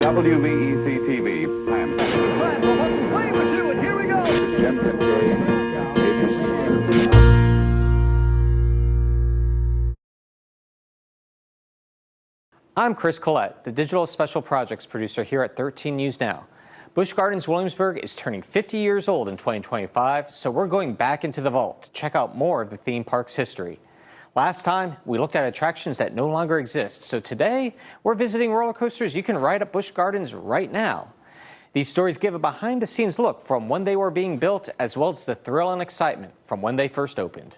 WVEC-TV, Pantheon. Tram, Verbolten, 20 for 2, and here we go. This is Jim Kincaid, ABC News. I'm Chris Collette, the Digital Special Projects producer here at 13 News Now. Busch Gardens Williamsburg is turning 50 years old in 2025, so we're going back into the vault to check out more of the theme park's history. Last time, we looked at attractions that no longer exist, so today, we're visiting roller coasters you can ride at Busch Gardens right now. These stories give a behind-the-scenes look from when they were being built, as well as the thrill and excitement from when they first opened.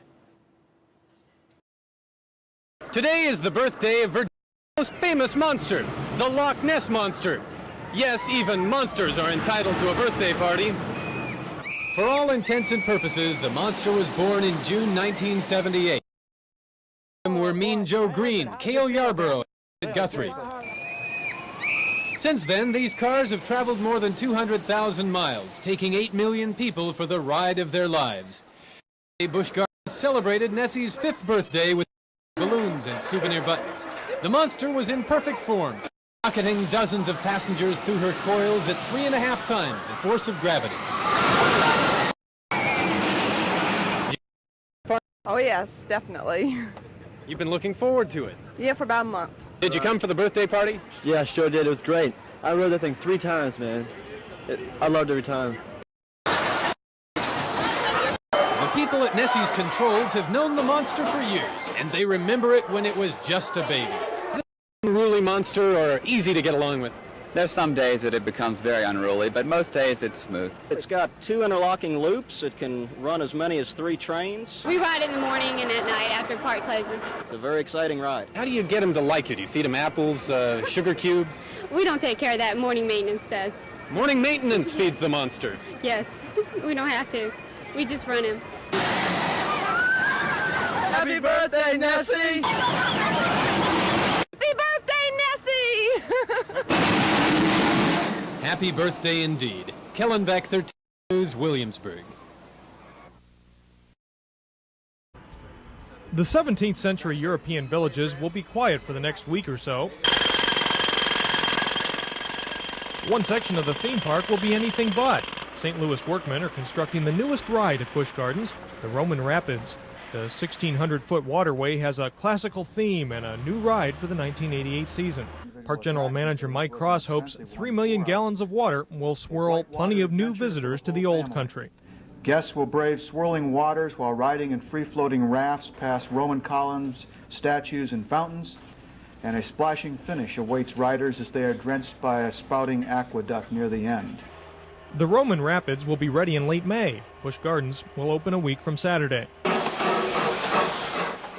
Today is the birthday of Virginia's most famous monster, the Loch Ness Monster. Yes, even monsters are entitled to a birthday party. For all intents and purposes, the monster was born in June 1978. Were Mean Joe Green, Cale Yarborough, and Guthrie. Since then, these cars have traveled more than 200,000 miles, taking 8 million people for the ride of their lives. Busch Gardens celebrated Nessie's 5th birthday with balloons and souvenir buttons. The monster was in perfect form, rocketing dozens of passengers through her coils at 3.5 times the force of gravity. Oh yes, definitely. You've been looking forward to it. Yeah, for about a month. Did you come for the birthday party? Yeah, I sure did. It was great. I rode that thing 3 times, man. I loved every time. The people at Nessie's Controls have known the monster for years, and they remember it when it was just a baby. Unruly monster or easy to get along with? There's some days that it becomes very unruly, but most days it's smooth. It's got 2 interlocking loops. It can run as many as 3 trains. We ride in the morning and at night after park closes. It's a very exciting ride. How do you get him to like it? You feed him apples, sugar cubes? We don't take care of that. Morning maintenance does. Morning maintenance feeds the monster. Yes, we don't have to. We just run him. Happy birthday, Nessie! Happy birthday, Nessie! Happy birthday indeed. Kellenbeck, 13 News, Williamsburg. The 17th century European villages will be quiet for the next week or so. One section of the theme park will be anything but. St. Louis workmen are constructing the newest ride at Busch Gardens, the Roman Rapids. The 1,600-foot waterway has a classical theme and a new ride for the 1988 season. Park General Manager Mike Cross hopes 3 million gallons of water will swirl plenty of new visitors to the old country. Guests will brave swirling waters while riding in free-floating rafts past Roman columns, statues, and fountains, and a splashing finish awaits riders as they are drenched by a spouting aqueduct near the end. The Roman Rapids will be ready in late May. Busch Gardens will open a week from Saturday.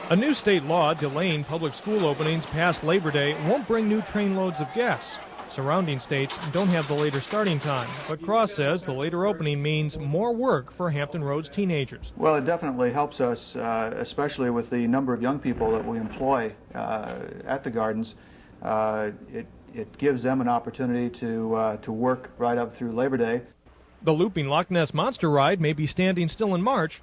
A new state law delaying public school openings past Labor Day won't bring new trainloads of guests. Surrounding states don't have the later starting time, but Cross says the later opening means more work for Hampton Roads teenagers. Well, it definitely helps us, especially with the number of young people that we employ at the Gardens. It gives them an opportunity to work right up through Labor Day. The looping Loch Ness Monster ride may be standing still in March,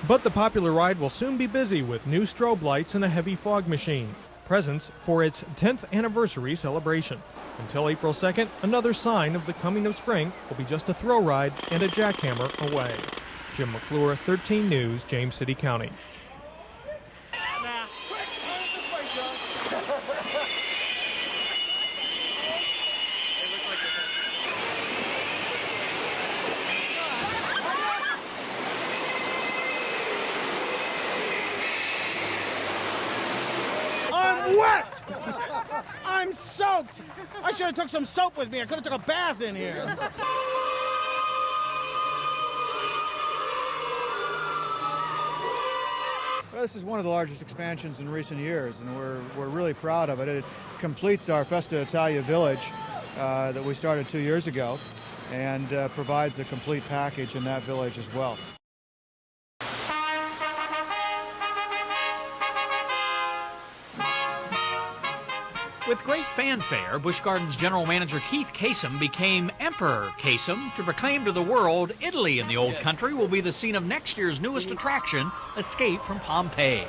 but the popular ride will soon be busy with new strobe lights and a heavy fog machine. Presents for its 10th anniversary celebration. Until April 2nd, another sign of the coming of spring will be just a throw ride and a jackhammer away. Jim McClure, 13 News, James City County. I'm wet! I'm soaked! I should have took some soap with me. I could have took a bath in here. Well, this is one of the largest expansions in recent years, and we're really proud of it. It completes our Festa Italia village that we started 2 years ago, and provides a complete package in that village as well. With great fanfare, Busch Gardens General Manager Keith Kasem became Emperor Kasem to proclaim to the world Italy in the old country will be the scene of next year's newest attraction, Escape from Pompeii.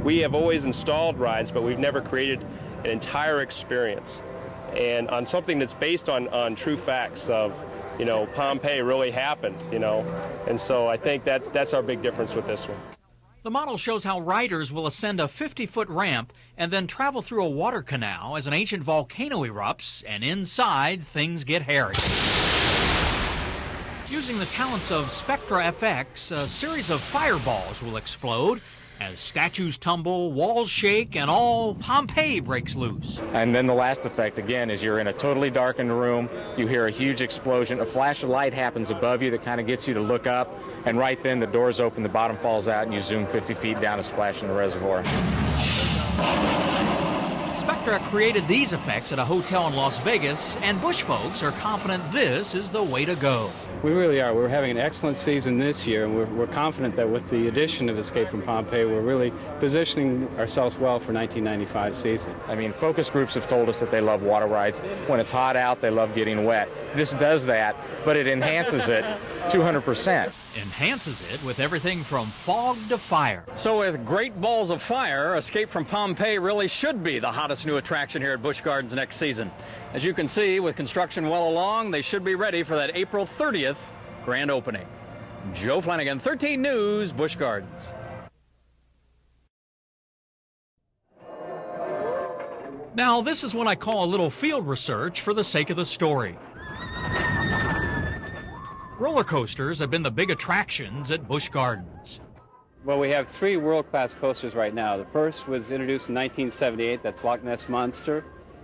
We have always installed rides, but we've never created an entire experience, and on something that's based on true facts of, you know, Pompeii really happened, you know, and so I think that's our big difference with this one. The model shows how riders will ascend a 50-foot ramp and then travel through a water canal as an ancient volcano erupts, and inside things get hairy. Using the talents of Spectra FX, a series of fireballs will explode as statues tumble, walls shake, and all Pompeii breaks loose. And then the last effect, again, is you're in a totally darkened room, you hear a huge explosion, a flash of light happens above you that kind of gets you to look up, and right then the doors open, the bottom falls out, and you zoom 50 feet down to splash in the reservoir. Spectra created these effects at a hotel in Las Vegas, and Busch folks are confident this is the way to go. We really are. We're having an excellent season this year, and we're confident that with the addition of Escape from Pompeii, we're really positioning ourselves well for 1995 season. I mean, focus groups have told us that they love water rides. When it's hot out, they love getting wet. This does that, but it enhances it 200%. Enhances it with everything from fog to fire. So with great balls of fire, Escape from Pompeii really should be the hottest new attraction here at Busch Gardens next season. As you can see, with construction well along, they should be ready for that April 30th grand opening. Joe Flanagan, 13 News, Busch Gardens. Now, this is what I call a little field research for the sake of the story. Roller coasters have been the big attractions at Busch Gardens. Well, we have 3 world-class coasters right now. The first was introduced in 1978, that's Loch Ness Monster.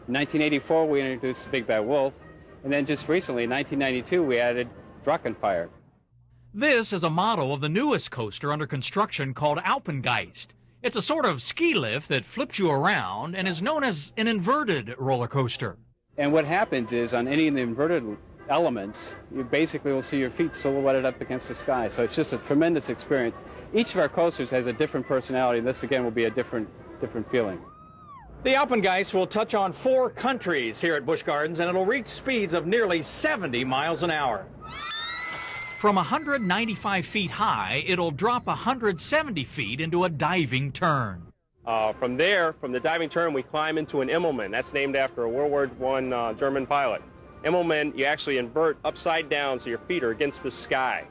In 1984, we introduced the Big Bad Wolf. And then just recently, in 1992, we added Drachenfire. This is a model of the newest coaster under construction called Alpengeist. It's a sort of ski lift that flips you around and is known as an inverted roller coaster. And what happens is, on any of the inverted elements, you basically will see your feet silhouetted up against the sky. So it's just a tremendous experience. Each of our coasters has a different personality. This, again, will be a different feeling. The Alpengeist will touch on 4 countries here at Busch Gardens, and it'll reach speeds of nearly 70 miles an hour. From 195 feet high, it'll drop 170 feet into a diving turn. From there, from the diving turn, we climb into an Immelmann. That's named after a World War I German pilot. Immelmann, you actually invert upside down so your feet are against the sky.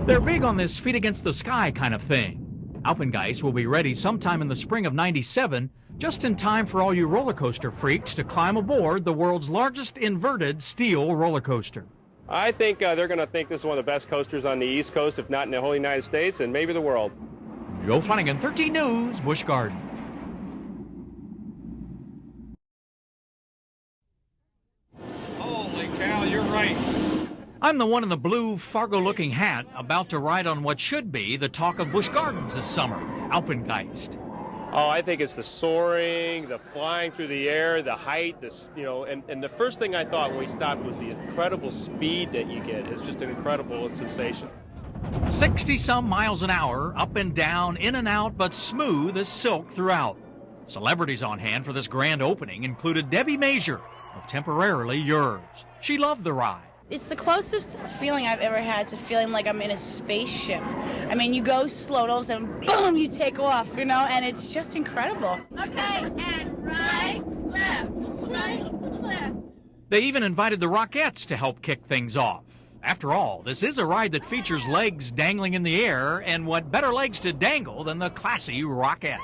They're big on this feet against the sky kind of thing. Alpengeist will be ready sometime in the spring of '97, just in time for all you roller coaster freaks to climb aboard the world's largest inverted steel roller coaster. I think they're going to think this is one of the best coasters on the East Coast, if not in the whole United States, and maybe the world. Joe Flanagan, 13 News, Busch Gardens. Holy cow, you're right. I'm the one in the blue Fargo-looking hat about to ride on what should be the talk of Busch Gardens this summer, Alpengeist. Oh, I think it's the soaring, the flying through the air, the height, this, you know, and the first thing I thought when we stopped was the incredible speed that you get. It's just an incredible sensation. 60-some miles an hour, up and down, in and out, but smooth as silk throughout. Celebrities on hand for this grand opening included Debbie Major of Temporarily Yours. She loved the ride. It's the closest feeling I've ever had to feeling like I'm in a spaceship. I mean, you go slow and all of a sudden, boom, you take off, you know, and it's just incredible. Okay, and right, left, right, left. They even invited the Rockettes to help kick things off. After all, this is a ride that features legs dangling in the air, and what better legs to dangle than the classy Rockettes?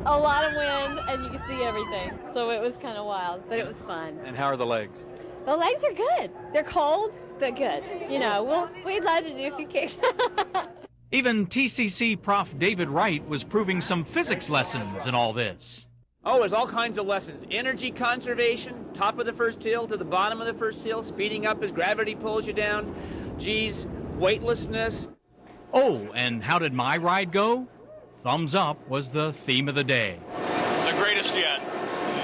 A lot of wind, and you could see everything, so it was kind of wild, but it was fun. And how are the legs? The legs are good. They're cold, but good. You know, we'd love to do a few kicks. Even TCC Prof. David Wright was proving some physics lessons in all this. Oh, there's all kinds of lessons. Energy conservation, top of the first hill to the bottom of the first hill, speeding up as gravity pulls you down. Geez, weightlessness. Oh, and how did my ride go? Thumbs up was the theme of the day. The greatest yet.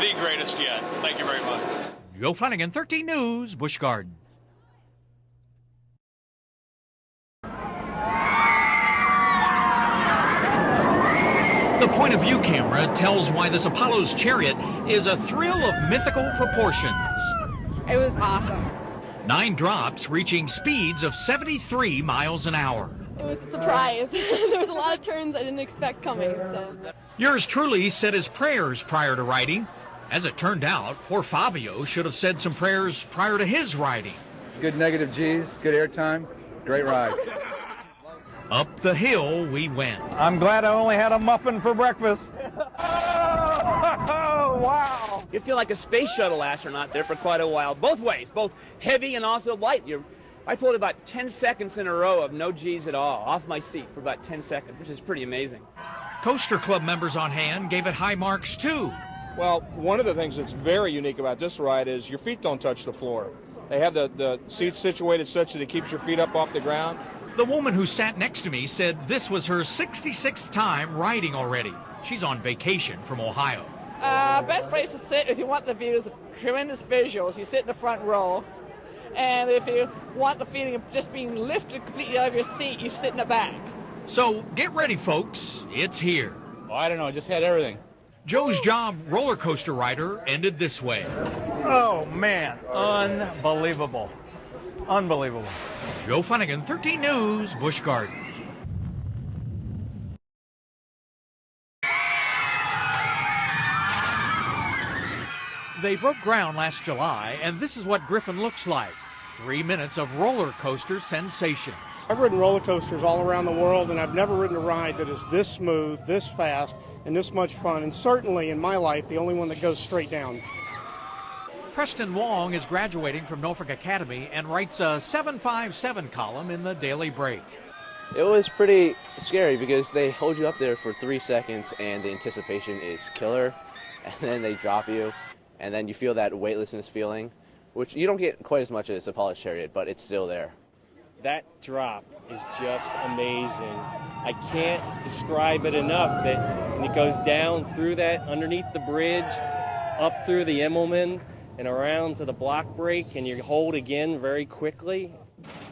The greatest yet. Thank you very much. Joe Flanagan, 13 News, Busch Gardens. The point of view camera tells why this Apollo's Chariot is a thrill of mythical proportions. It was awesome. 9 drops reaching speeds of 73 miles an hour. It was a surprise. There was a lot of turns I didn't expect coming. So. Yours truly said his prayers prior to riding. As it turned out, poor Fabio should have said some prayers prior to his riding. Good negative G's, good airtime, great ride. Up the hill we went. I'm glad I only had a muffin for breakfast. Oh, wow. You feel like a space shuttle astronaut there for quite a while, both ways, both heavy and also light. I pulled about 10 seconds in a row of no G's at all, off my seat for about 10 seconds, which is pretty amazing. Coaster Club members on hand gave it high marks too. Well, one of the things that's very unique about this ride is your feet don't touch the floor. They have the seats situated such that it keeps your feet up off the ground. The woman who sat next to me said this was her 66th time riding already. She's on vacation from Ohio. Best place to sit if you want the views, tremendous visuals. You sit in the front row. And if you want the feeling of just being lifted completely out of your seat, you sit in the back. So get ready, folks. It's here. Oh, I don't know, I just had everything. Joe's job roller coaster rider ended this way. Oh, man. Unbelievable. Unbelievable. Joe Flanagan, 13 News, Busch Gardens. They broke ground last July, and this is what Griffon looks like. 3 minutes of roller coaster sensations. I've ridden roller coasters all around the world, and I've never ridden a ride that is this smooth, this fast, and this much fun, and certainly in my life, the only one that goes straight down. Preston Wong is graduating from Norfolk Academy and writes a 757 column in the Daily Break. It was pretty scary because they hold you up there for 3 seconds and the anticipation is killer, and then they drop you, and then you feel that weightlessness feeling, which you don't get quite as much as a polished Chariot, but it's still there. That drop is just amazing. I can't describe it enough that when it goes down through that, underneath the bridge, up through the Immelman, and around to the block break, and you hold again very quickly.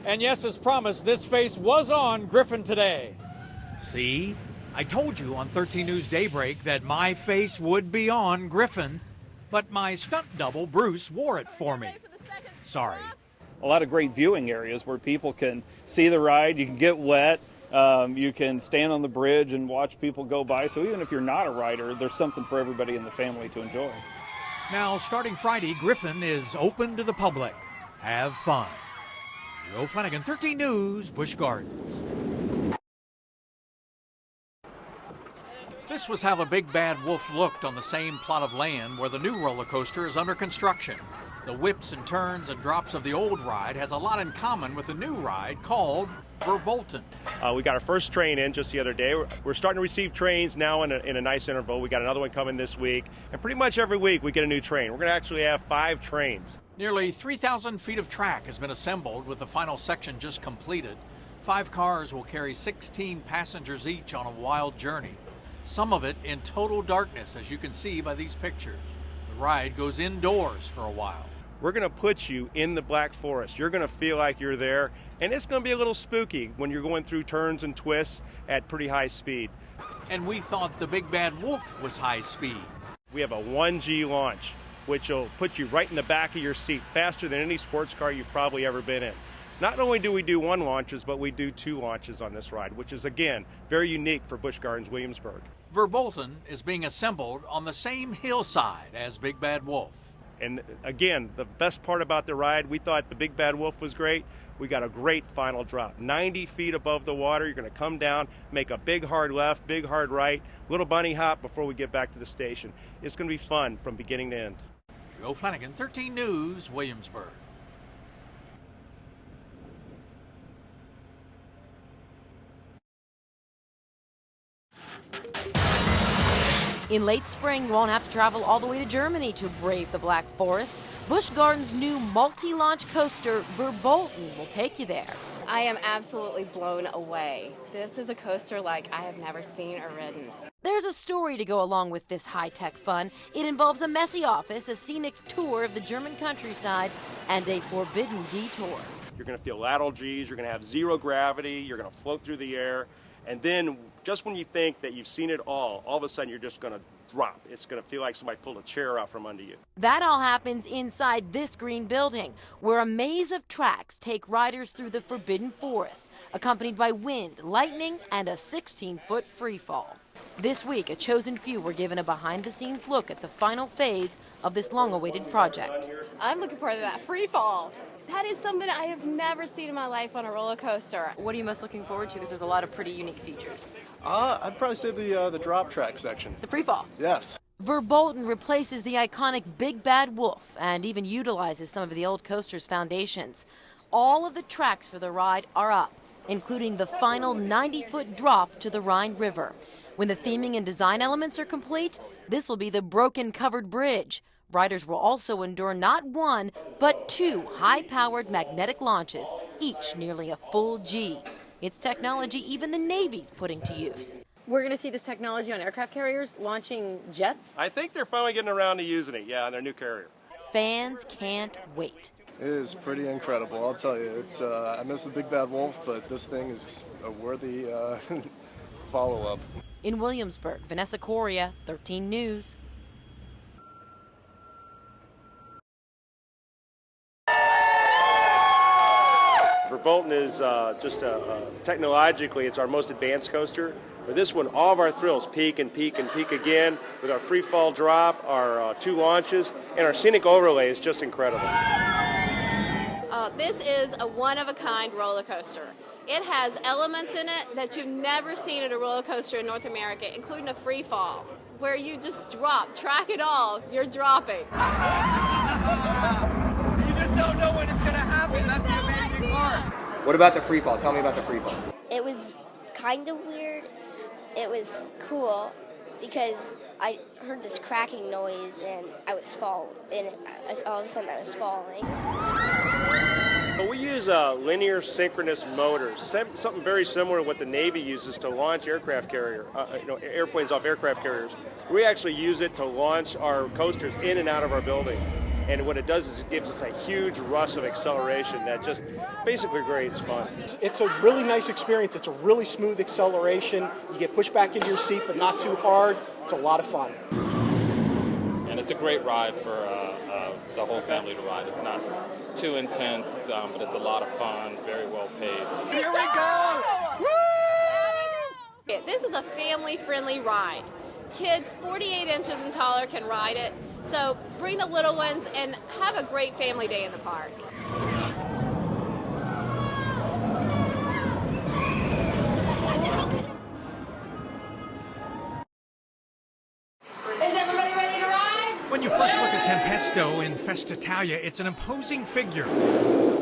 And yes, as promised, this face was on Griffon today. See? I told you on 13 News Daybreak that my face would be on Griffon, but my stunt double, Bruce, wore it for me. Sorry. A lot of great viewing areas where people can see the ride, you can get wet, you can stand on the bridge and watch people go by. So even if you're not a rider, there's something for everybody in the family to enjoy. Now, starting Friday, Griffon is open to the public. Have fun. Joe Flanagan, 13 News, Busch Gardens. This was how the Big Bad Wolf looked on the same plot of land where the new roller coaster is under construction. The whips and turns and drops of the old ride has a lot in common with the new ride called Verbolten. We got our first train in just the other day. We're starting to receive trains now in a nice interval. We got another one coming this week. And pretty much every week we get a new train. We're going to actually have 5 trains. Nearly 3,000 feet of track has been assembled with the final section just completed. 5 cars will carry 16 passengers each on a wild journey. Some of it in total darkness, as you can see by these pictures. The ride goes indoors for a while. We're going to put you in the Black Forest. You're going to feel like you're there, and it's going to be a little spooky when you're going through turns and twists at pretty high speed. And we thought the Big Bad Wolf was high speed. We have a 1G launch, which will put you right in the back of your seat, faster than any sports car you've probably ever been in. Not only do we do 1 launches, but we do 2 launches on this ride, which is, again, very unique for Busch Gardens Williamsburg. Verbolten is being assembled on the same hillside as Big Bad Wolf. And again, the best part about the ride, we thought the Big Bad Wolf was great. We got a great final drop. 90 feet above the water, you're going to come down, make a big hard left, big hard right, little bunny hop before we get back to the station. It's going to be fun from beginning to end. Joe Flanagan, 13 News, Williamsburg. In late spring, you won't have to travel all the way to Germany to brave the Black Forest. Busch Gardens' new multi-launch coaster, Verbolten, will take you there. I am absolutely blown away. This is a coaster like I have never seen or ridden. There's a story to go along with this high-tech fun. It involves a messy office, a scenic tour of the German countryside, and a forbidden detour. You're going to feel lateral G's, you're going to have 0 gravity, you're going to float through the air, and then just when you think that you've seen it all of a sudden you're just going to drop. It's going to feel like somebody pulled a chair out from under you. That all happens inside this green building, where a maze of tracks take riders through the forbidden forest, accompanied by wind, lightning, and a 16-foot free fall. This week, a chosen few were given a behind-the-scenes look at the final phase of this long-awaited project. I'm looking forward to that free fall. That is something I have never seen in my life on a roller coaster. What are you most looking forward to? Because there's a lot of pretty unique features. I'd probably say the drop track section. The free fall. Yes. Verbolten replaces the iconic Big Bad Wolf and even utilizes some of the old coaster's foundations. All of the tracks for the ride are up, including the final 90-foot drop to the Rhine River. When the theming and design elements are complete, this will be the broken covered bridge. Riders will also endure not one, but 2 high-powered magnetic launches, each nearly a full G. It's technology even the Navy's putting to use. We're going to see this technology on aircraft carriers launching jets? I think they're finally getting around to using it, yeah, on their new carrier. Fans can't wait. It is pretty incredible, I'll tell you. It's I miss the Big Bad Wolf, but this thing is a worthy follow-up. In Williamsburg, Vanessa Coria, 13 News. Verbolten is just technologically, it's our most advanced coaster. With this one, all of our thrills peak and peak and peak again with our free fall drop, our 2 launches, and our scenic overlay is just incredible. This is a one-of-a-kind roller coaster. It has elements in it that you've never seen at a roller coaster in North America, including a free fall, where you just drop, track it all, you're dropping. You just don't know when it's going to happen. That's the amazing part. What about the free fall? Tell me about the free fall. It was kind of weird. It was cool because I heard this cracking noise and I was falling. And all of a sudden I was falling. But we use linear synchronous motors, something very similar to what the Navy uses to launch aircraft carrier, airplanes off aircraft carriers. We actually use it to launch our coasters in and out of our building. And what it does is it gives us a huge rush of acceleration that just basically creates fun. It's a really nice experience. It's a really smooth acceleration. You get pushed back into your seat, but not too hard. It's a lot of fun. And it's a great ride for the whole family to ride. It's not too intense, but it's a lot of fun, very well paced. Here we go! Woo! This is a family-friendly ride. Kids 48 inches and taller can ride it, so bring the little ones and have a great family day in the park. Is everybody ready to ride? When you first look at Tempesto in Festitalia, it's an imposing figure.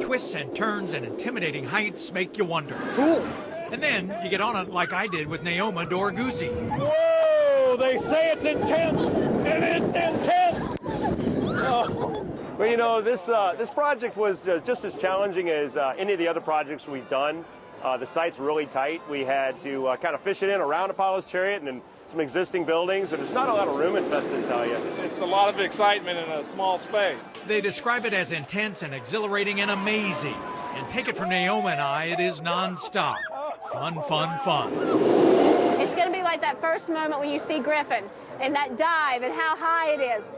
Twists and turns and intimidating heights make you wonder. Cool. And then you get on it like I did with Naoma Dorguzzi. Whoa! They say it's intense, and it's intense! Oh. Well, you know, this project was just as challenging as any of the other projects we've done. The site's really tight. We had to kind of fish it in around Apollo's Chariot and some existing buildings, and there's not a lot of room in Festitalia. It's a lot of excitement in a small space. They describe it as intense and exhilarating and amazing. And take it from Naoma and I, it is non-stop. Fun, fun, fun. It's going to be like that first moment when you see Griffon and that dive and how high it is.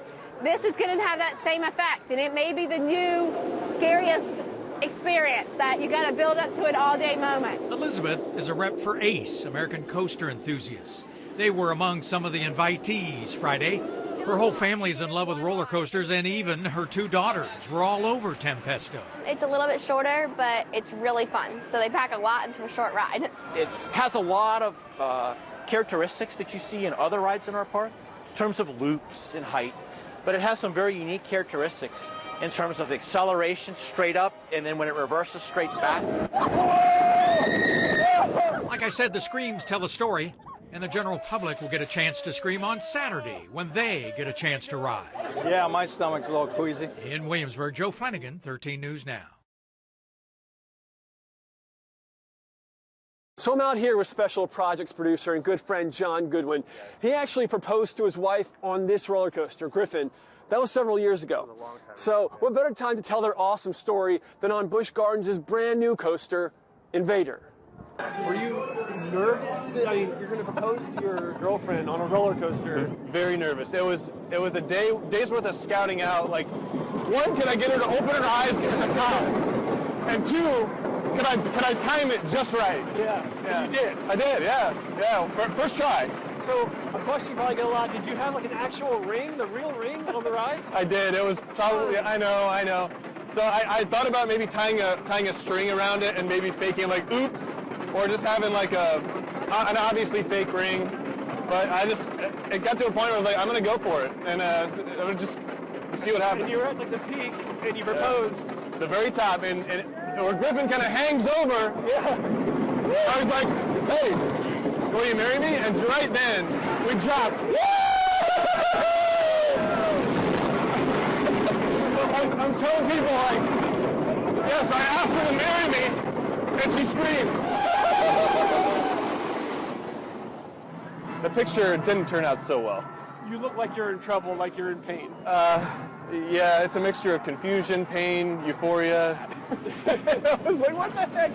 This is going to have that same effect, and it may be the new, scariest experience that you got to build up to an all-day moment. Elizabeth is a rep for ACE, American Coaster Enthusiasts. They were among some of the invitees Friday. Her whole family is in love with roller coasters, and even her 2 daughters were all over Tempesto. It's a little bit shorter, but it's really fun. So they pack a lot into a short ride. It has a lot of characteristics that you see in other rides in our park, in terms of loops and height, but it has some very unique characteristics in terms of the acceleration straight up, and then when it reverses straight back. Like I said, the screams tell a story, and the general public will get a chance to scream on Saturday when they get a chance to ride. Yeah, my stomach's a little queasy. In Williamsburg, Joe Flanagan, 13 News Now. So I'm out here with special projects producer and good friend John Goodwin. He actually proposed to his wife on this roller coaster, Griffon. That was several years ago. So what better time to tell their awesome story than on Busch Gardens' brand new coaster, Invadr. Were you nervous? I mean, you're going to propose to your girlfriend on a roller coaster. Very nervous. It was a day's worth of scouting out. Like, one, can I get her to open her eyes at the top? And two, can I time it just right? Yeah. You did. I did. Yeah. First try. So a question you probably get a lot: did you have like an actual ring, the real ring, on the ride? I did. It was probably. I know. So I thought about maybe tying a string around it and maybe faking like oops, or just having like an obviously fake ring. But it got to a point where I was like, I'm gonna go for it, and I'm gonna just see what happens. And you were at like the peak, and you proposed. Yeah. The very top, and where Griffon kind of hangs over. Yeah. I was like, hey, will you marry me? And right then, we dropped. I'm telling people, like, yes, I asked her to marry me, and she screamed. The picture didn't turn out so well. You look like you're in trouble, like you're in pain. Yeah, it's a mixture of confusion, pain, euphoria. I was like, what the heck?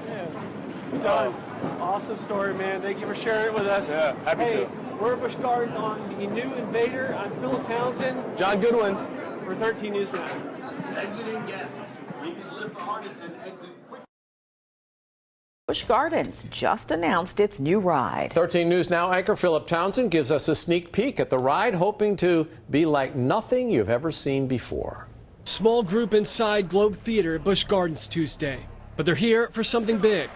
John, awesome story, man. Thank you for sharing it with us. Yeah, happy to. We're at Busch Gardens on the new Invadr. I'm Philip Townsend. John Goodwin. For 13 News Now. Exiting guests, please lift the harness and exit quickly. Busch Gardens just announced its new ride. 13 News Now anchor Philip Townsend gives us a sneak peek at the ride, hoping to be like nothing you've ever seen before. Small group inside Globe Theater at Busch Gardens Tuesday, but they're here for something big.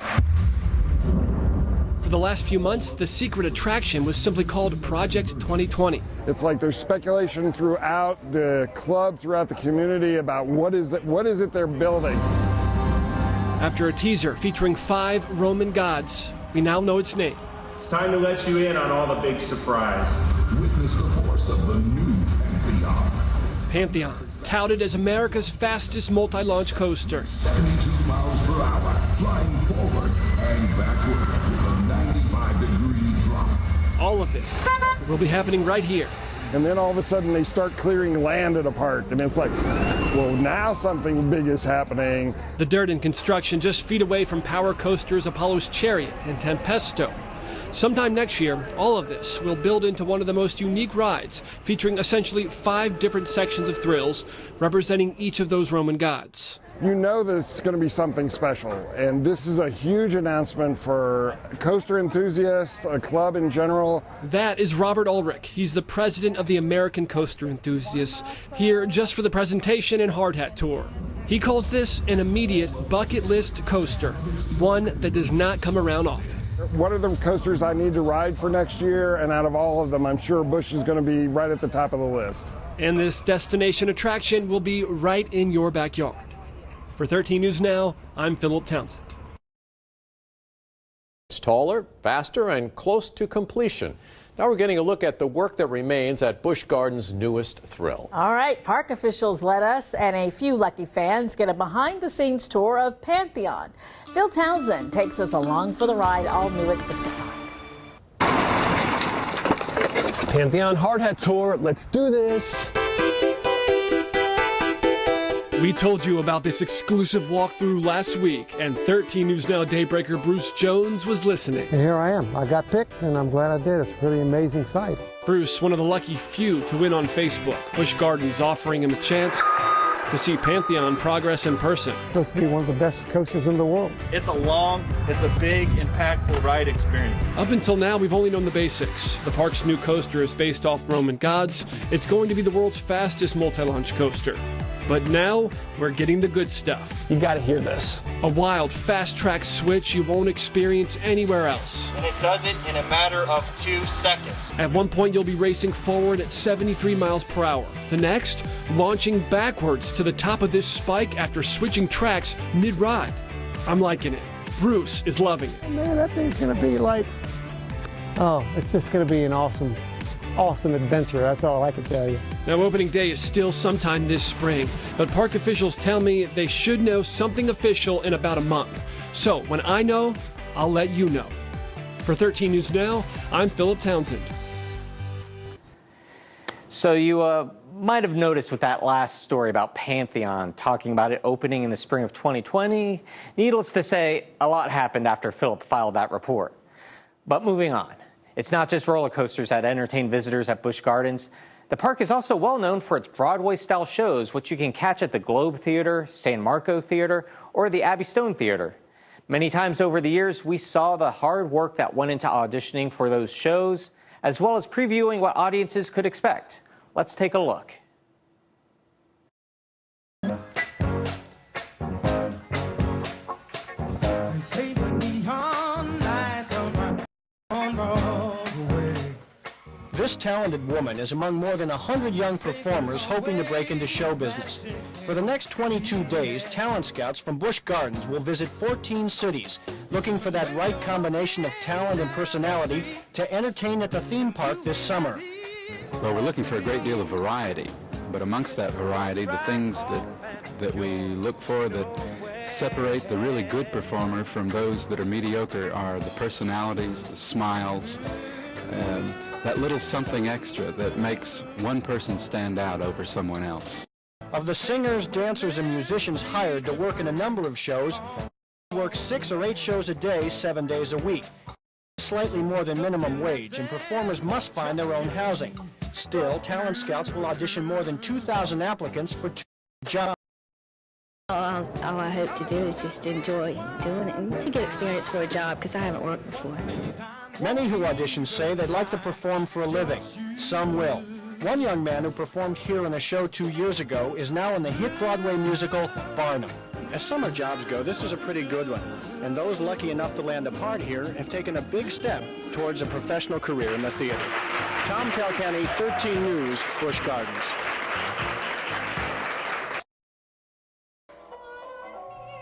For the last few months, the secret attraction was simply called Project 2020. It's like there's speculation throughout the club, throughout the community about what is it they're building. After a teaser featuring 5 Roman gods, we now know its name. It's time to let you in on all the big surprise. Witness the force of the new Pantheon. Pantheon, touted as America's fastest multi-launch coaster. 72 miles per hour, flying forward and backward with a 95-degree drop. All of it will be happening right here. And then all of a sudden they start clearing land at a park, and it's like, well, now something big is happening. The dirt and construction just feet away from Power Coaster's Apollo's Chariot and Tempesto. Sometime next year, all of this will build into one of the most unique rides, featuring essentially 5 different sections of thrills, representing each of those Roman gods. You know that it's going to be something special, and this is a huge announcement for coaster enthusiasts, a club in general. That is Robert Ulrich. He's the president of the American Coaster Enthusiasts, here just for the presentation and hard hat tour. He calls this an immediate bucket list coaster, one that does not come around often. What are the coasters I need to ride for next year? And out of all of them, I'm sure Busch is going to be right at the top of the list. And this destination attraction will be right in your backyard. For 13 News Now, I'm Philip Townsend. It's taller, faster, and close to completion. Now we're getting a look at the work that remains at Busch Gardens' newest thrill. All right, park officials let us and a few lucky fans get a behind-the-scenes tour of Pantheon. Phil Townsend takes us along for the ride, all new at 6 o'clock. Pantheon hard hat tour, let's do this. We told you about this exclusive walkthrough last week, and 13 News Now daybreaker Bruce Jones was listening. And here I am. I got picked, and I'm glad I did. It's a pretty amazing sight. Bruce, one of the lucky few to win on Facebook. Busch Gardens offering him a chance to see Pantheon progress in person. It's supposed to be one of the best coasters in the world. It's a big, impactful ride experience. Up until now, we've only known the basics. The park's new coaster is based off Roman gods. It's going to be the world's fastest multi-launch coaster. But now, we're getting the good stuff. You gotta hear this. A wild, fast-track switch you won't experience anywhere else. And it does it in a matter of 2 seconds. At one point, you'll be racing forward at 73 miles per hour. The next, launching backwards to the top of this spike after switching tracks mid-ride. I'm liking it. Bruce is loving it. Man, that thing's gonna be like, it's just gonna be an awesome adventure. That's all I can tell you. Now, opening day is still sometime this spring, but park officials tell me they should know something official in about a month. So when I know, I'll let you know. For 13 News Now, I'm Philip Townsend. So you might have noticed with that last story about Pantheon, talking about it opening in the spring of 2020, needless to say, a lot happened after Philip filed that report. But moving on, it's not just roller coasters that entertain visitors at Busch Gardens. The park is also well known for its Broadway-style shows, which you can catch at the Globe Theater, San Marco Theater, or the Abbey Stone Theater. Many times over the years, we saw the hard work that went into auditioning for those shows, as well as previewing what audiences could expect. Let's take a look. This talented woman is among more than 100 young performers hoping to break into show business. For the next 22 days, talent scouts from Busch Gardens will visit 14 cities, looking for that right combination of talent and personality to entertain at the theme park this summer. Well, we're looking for a great deal of variety, but amongst that variety, the things that we look for that separate the really good performer from those that are mediocre are the personalities, the smiles, that little something extra that makes one person stand out over someone else. Of the singers, dancers, and musicians hired to work in a number of shows, work 6 or 8 shows a day, 7 days a week. Slightly more than minimum wage, and performers must find their own housing. Still, talent scouts will audition more than 2,000 applicants for 2 jobs. All I hope to do is just enjoy doing it and to get experience for a job, because I haven't worked before. Many who audition say they'd like to perform for a living. Some will. One young man who performed here in a show 2 years ago is now in the hit Broadway musical Barnum. As summer jobs go, this is a pretty good one. And those lucky enough to land a part here have taken a big step towards a professional career in the theater. Tom Calcanny, 13 News, Busch Gardens.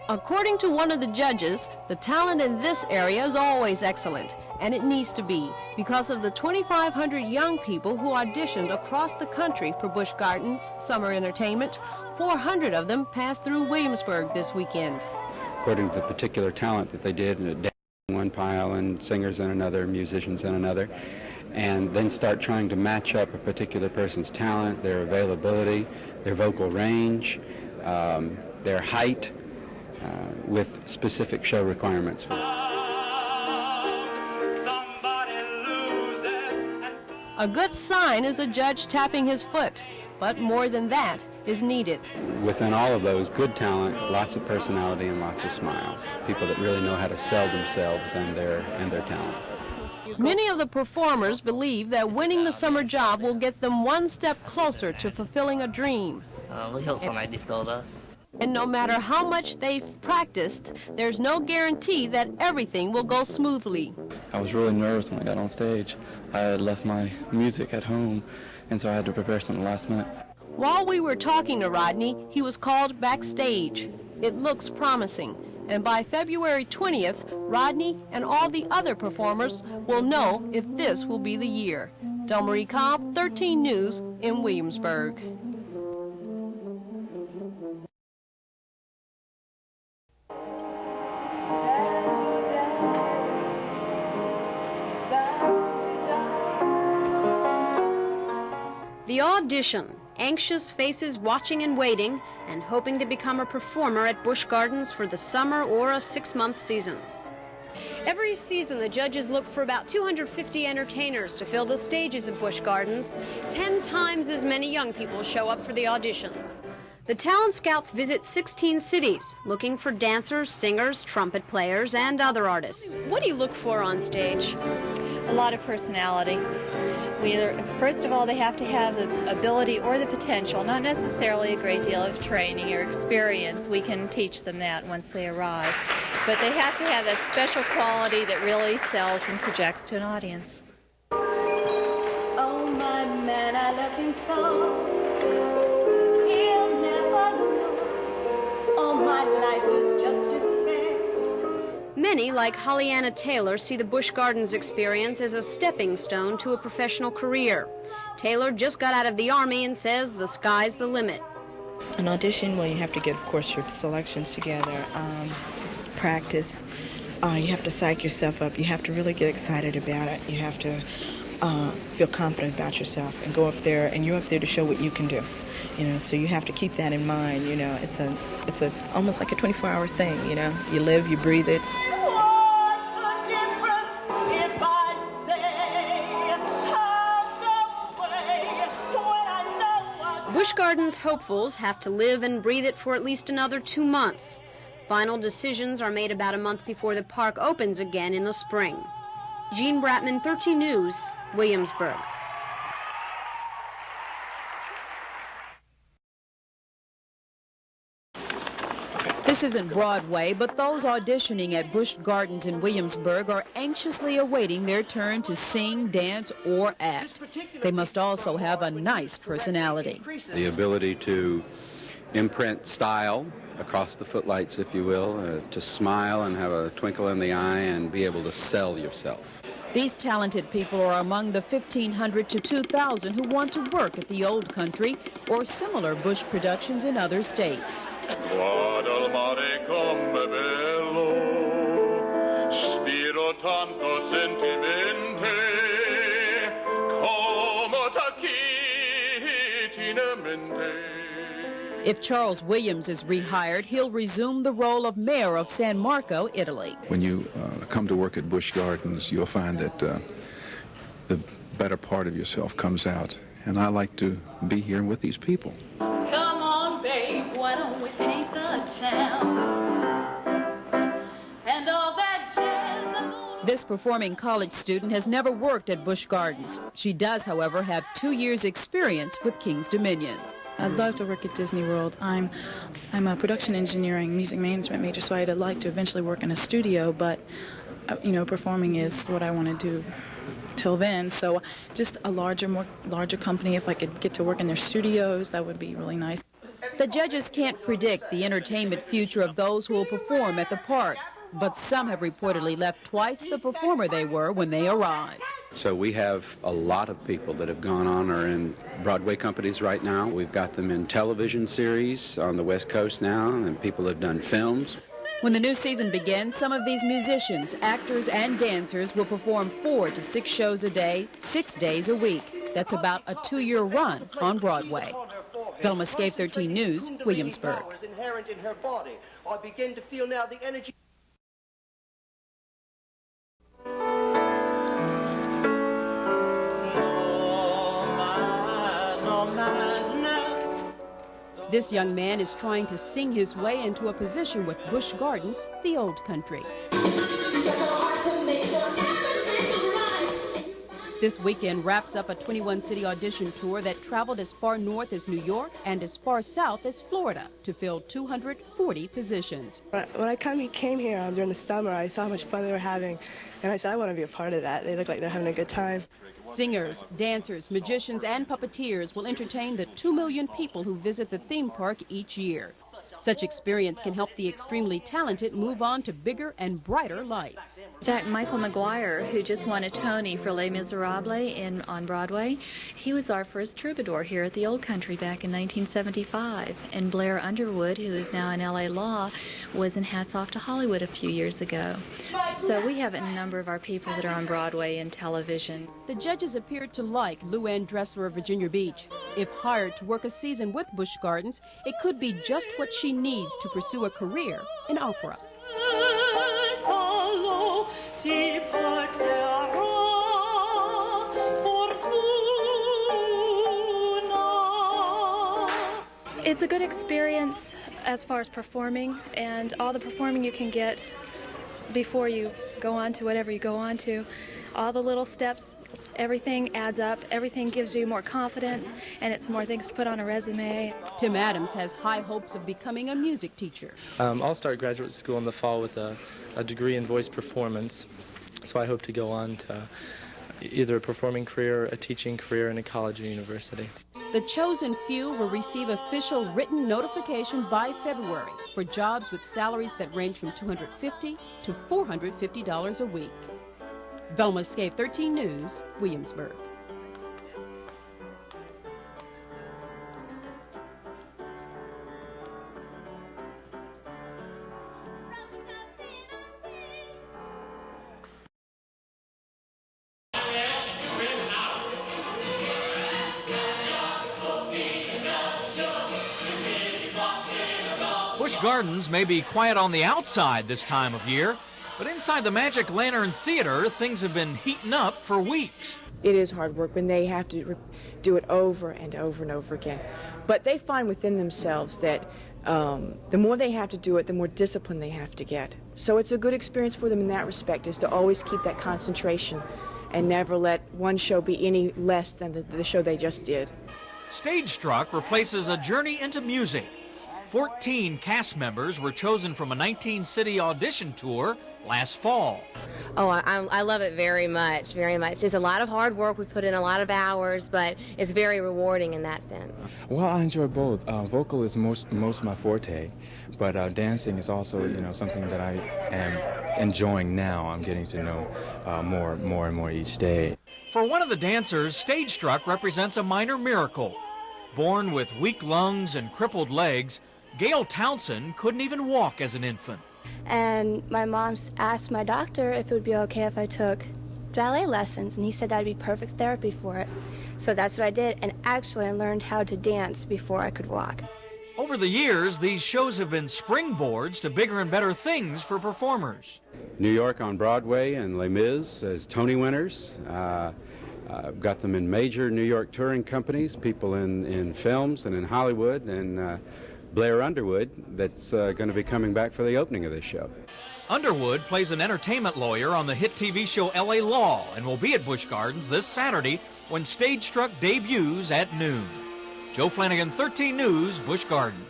According to one of the judges, the talent in this area is always excellent, and it needs to be, because of the 2,500 young people who auditioned across the country for Busch Gardens Summer Entertainment. 400 of them passed through Williamsburg this weekend. According to the particular talent that they did, in one pile and singers in another, musicians in another, and then start trying to match up a particular person's talent, their availability, their vocal range, their height, with specific show requirements. A good sign is a judge tapping his foot, but more than that is needed. Within all of those, good talent, lots of personality and lots of smiles. People that really know how to sell themselves and their talent. Many of the performers believe that winning the summer job will get them one step closer to fulfilling a dream. We hope somebody discovers us. And no matter how much they've practiced, there's no guarantee that everything will go smoothly. I was really nervous when I got on stage. I had left my music at home, and so I had to prepare something last minute. While we were talking to Rodney, he was called backstage. It looks promising, and by February 20th, Rodney and all the other performers will know if this will be the year. Delmarie Cobb, 13 News in Williamsburg. The audition, anxious faces watching and waiting and hoping to become a performer at Busch Gardens for the summer or a 6-month season. Every season, the judges look for about 250 entertainers to fill the stages at Busch Gardens. 10 times as many young people show up for the auditions. The talent scouts visit 16 cities, looking for dancers, singers, trumpet players, and other artists. What do you look for on stage? A lot of personality. First of all, they have to have the ability or the potential, not necessarily a great deal of training or experience. We can teach them that once they arrive. But they have to have that special quality that really sells and projects to an audience. Oh, my man, I love him so. He'll never know. All my life is just as fair. Many, like Holly-Anna Taylor, see the Busch Gardens experience as a stepping stone to a professional career. Taylor just got out of the Army and says the sky's the limit. An audition, well, you have to get, of course, your selections together, practice. You have to psych yourself up. You have to really get excited about it. You have to feel confident about yourself and go up there, and you're up there to show what you can do. So you have to keep that in mind. It's almost like a 24-hour thing. You live, you breathe it. Busch Gardens hopefuls have to live and breathe it for at least another 2 months. Final decisions are made about a month before the park opens again in the spring. Jean Bratman, 13 News, Williamsburg. This isn't Broadway, but those auditioning at Busch Gardens in Williamsburg are anxiously awaiting their turn to sing, dance, or act. They must also have a nice personality. The ability to imprint style across the footlights, if you will, to smile and have a twinkle in the eye and be able to sell yourself. These talented people are among the 1,500 to 2,000 who want to work at the Old Country or similar Busch productions in other states. If Charles Williams is rehired, he'll resume the role of mayor of San Marco, Italy. When you come to work at Busch Gardens, you'll find that the better part of yourself comes out. And I like to be here with these people. Come on, babe, why don't we paint the town? And all that jazz. This performing college student has never worked at Busch Gardens. She does, however, have 2 years' experience with King's Dominion. I'd love to work at Disney World. I'm a production engineering, music management major, so I'd like to eventually work in a studio, but, performing is what I want to do till then. So just a larger company, if I could get to work in their studios, that would be really nice. The judges can't predict the entertainment future of those who will perform at the park, but some have reportedly left twice the performer they were when they arrived. So we have a lot of people that have gone on or in Broadway companies right now. We've got them in television series on the West Coast now, and people have done films. When the new season begins, some of these musicians, actors, and dancers will perform 4 to 6 shows a day, 6 days a week. That's about a 2-year run on Broadway. Velma Scaife, 13 News, Williamsburg. I begin to feel now the energy. This young man is trying to sing his way into a position with Busch Gardens, the Old Country. This weekend wraps up a 21-city audition tour that traveled as far north as New York and as far south as Florida to fill 240 positions. When I came here during the summer, I saw how much fun they were having, and I said, I want to be a part of that. They look like they're having a good time. Singers, dancers, magicians, and puppeteers will entertain the 2 million people who visit the theme park each year. Such experience can help the extremely talented move on to bigger and brighter lights. In fact, Michael McGuire, who just won a Tony for Les Miserables on Broadway, he was our first troubadour here at the Old Country back in 1975. And Blair Underwood, who is now in LA Law, was in Hats Off to Hollywood a few years ago. So we have a number of our people that are on Broadway and television. The judges appeared to like Lou Ann Dressler of Virginia Beach. If hired to work a season with Busch Gardens, it could be just what she needs to pursue a career in opera. It's a good experience as far as performing, and all the performing you can get before you go on to whatever you go on to. All the little steps, everything adds up, everything gives you more confidence, and it's more things to put on a resume. Tim Adams has high hopes of becoming a music teacher. I'll start graduate school in the fall with a degree in voice performance, so I hope to go on to either a performing career, a teaching career in a college or university. The chosen few will receive official written notification by February for jobs with salaries that range from $250 to $450 a week. Velma Scaife, 13 News, Williamsburg. Busch Gardens may be quiet on the outside this time of year, but inside the Magic Lantern Theater, things have been heating up for weeks. It is hard work when they have to do it over and over and over again. But they find within themselves that the more they have to do it, the more discipline they have to get. So it's a good experience for them in that respect, is to always keep that concentration and never let one show be any less than the show they just did. Stage Struck replaces a journey into music. 14 cast members were chosen from a 19-city audition tour last fall. Oh, I love it very much, very much. It's a lot of hard work. We put in a lot of hours, but it's very rewarding in that sense. Well, I enjoy both. Vocal is most my forte, but dancing is also, something that I am enjoying now. I'm getting to know more and more each day. For one of the dancers, Stage Struck represents a minor miracle. Born with weak lungs and crippled legs, Gail Townsend couldn't even walk as an infant. And my mom asked my doctor if it would be okay if I took ballet lessons, and he said that would be perfect therapy for it. So that's what I did, and actually I learned how to dance before I could walk. Over the years, these shows have been springboards to bigger and better things for performers. New York on Broadway and Les Mis as Tony winners. Got them in major New York touring companies, people in films and in Hollywood, and Blair Underwood, that's going to be coming back for the opening of this show. Underwood plays an entertainment lawyer on the hit TV show L.A. Law and will be at Busch Gardens this Saturday when Stage Struck debuts at noon. Joe Flanagan, 13 News, Busch Gardens.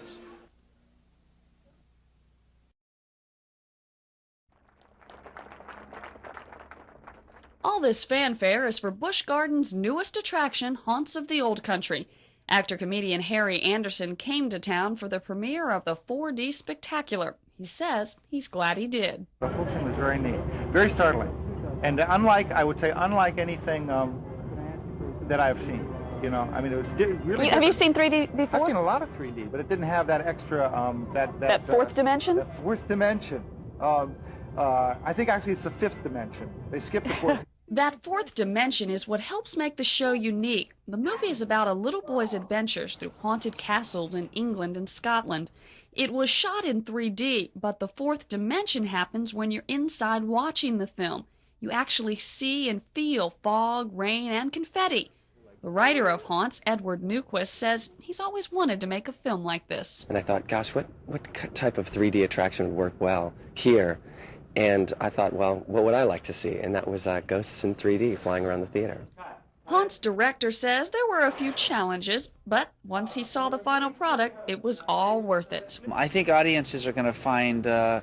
All this fanfare is for Busch Gardens' newest attraction, Haunts of the Old Country. Actor-comedian Harry Anderson came to town for the premiere of the 4D spectacular. He says he's glad he did. The whole thing was very neat, very startling, and unlike anything that I've seen. It was really. Have you seen 3D before? I've seen a lot of 3D, but it didn't have that extra that fourth dimension. That fourth dimension. I think actually it's the fifth dimension. They skipped the fourth. That fourth dimension is what helps make the show unique. The movie is about a little boy's adventures through haunted castles in England and Scotland. It was shot in 3D, but the fourth dimension happens when you're inside watching the film. You actually see and feel fog, rain, and confetti. The writer of Haunts, Edward Newquist, says he's always wanted to make a film like this. And I thought, gosh, what type of 3D attraction would work well here? And I thought, well, what would I like to see? And that was ghosts in 3D flying around the theater. Haunts director says there were a few challenges, but once he saw the final product, it was all worth it. I think audiences are going to find a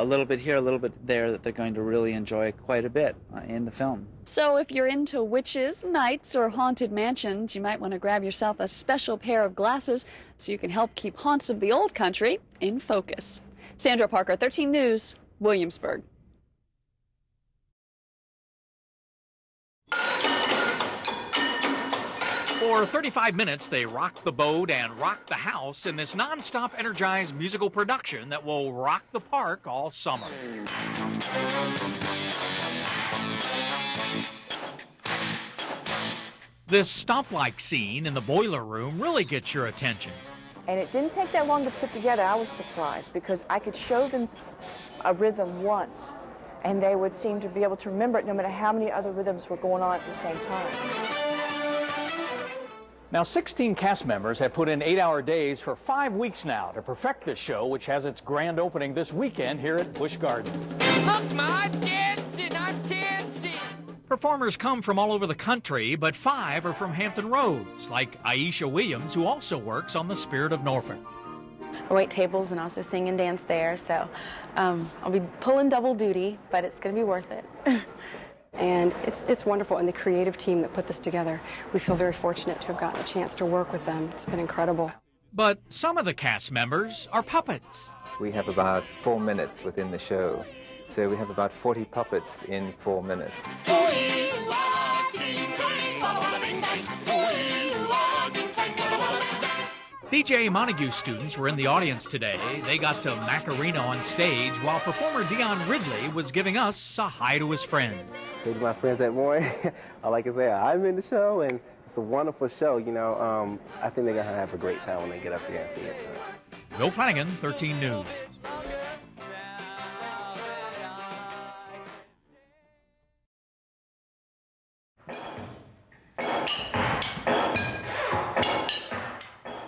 little bit here, a little bit there that they're going to really enjoy quite a bit in the film. So if you're into witches, knights, or haunted mansions, you might want to grab yourself a special pair of glasses so you can help keep Haunts of the Old Country in focus. Sandra Parker, 13 News, Williamsburg. For 35 minutes, they rock the boat and rock the house in this non-stop energized musical production that will rock the park all summer. This stomp-like scene in the boiler room really gets your attention. And it didn't take that long to put together. I was surprised because I could show them a rhythm once and they would seem to be able to remember it no matter how many other rhythms were going on at the same time. Now, 16 cast members have put in 8-hour days for 5 weeks now to perfect this show, which has its grand opening this weekend here at Busch Gardens. Look, I'm dancing, I'm dancing! Performers come from all over the country, but 5 are from Hampton Roads, like Aisha Williams, who also works on the Spirit of Norfolk. I wait tables and also sing and dance there, so I'll be pulling double duty, but it's going to be worth it. And it's wonderful, and the creative team that put this together, we feel very fortunate to have gotten a chance to work with them. It's been incredible. But some of the cast members are puppets. We have about 4 minutes within the show, so we have about 40 puppets in 4 minutes. DJ Montague students were in the audience today. They got to Macarena on stage while performer Dion Ridley was giving us a hi to his friends. Say to my friends that morning, I like to say I'm in the show, and it's a wonderful show. I think they're going to have a great time when they get up here and see it. So. Joe Flanagan, 13 News.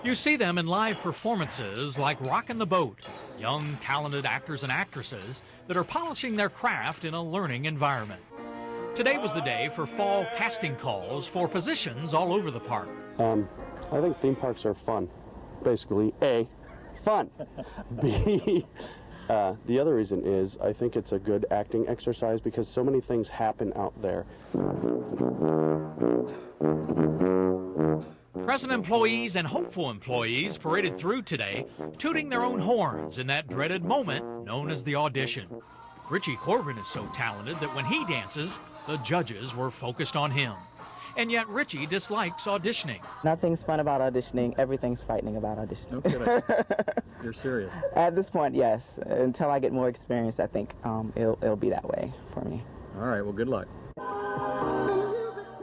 You see them in live performances like Rockin the Boat, young, talented actors and actresses that are polishing their craft in a learning environment. Today was the day for fall casting calls for positions all over the park. I think theme parks are fun. Basically, A, fun. B, the other reason is I think it's a good acting exercise because so many things happen out there. Present employees and hopeful employees paraded through today, tooting their own horns in that dreaded moment known as the audition. Richie Corbin is so talented that when he dances, the judges were focused on him. And yet Richie dislikes auditioning. Nothing's fun about auditioning. Everything's frightening about auditioning. No kidding. You're serious? At this point, yes. Until I get more experience, I think it'll be that way for me. All right, well, good luck.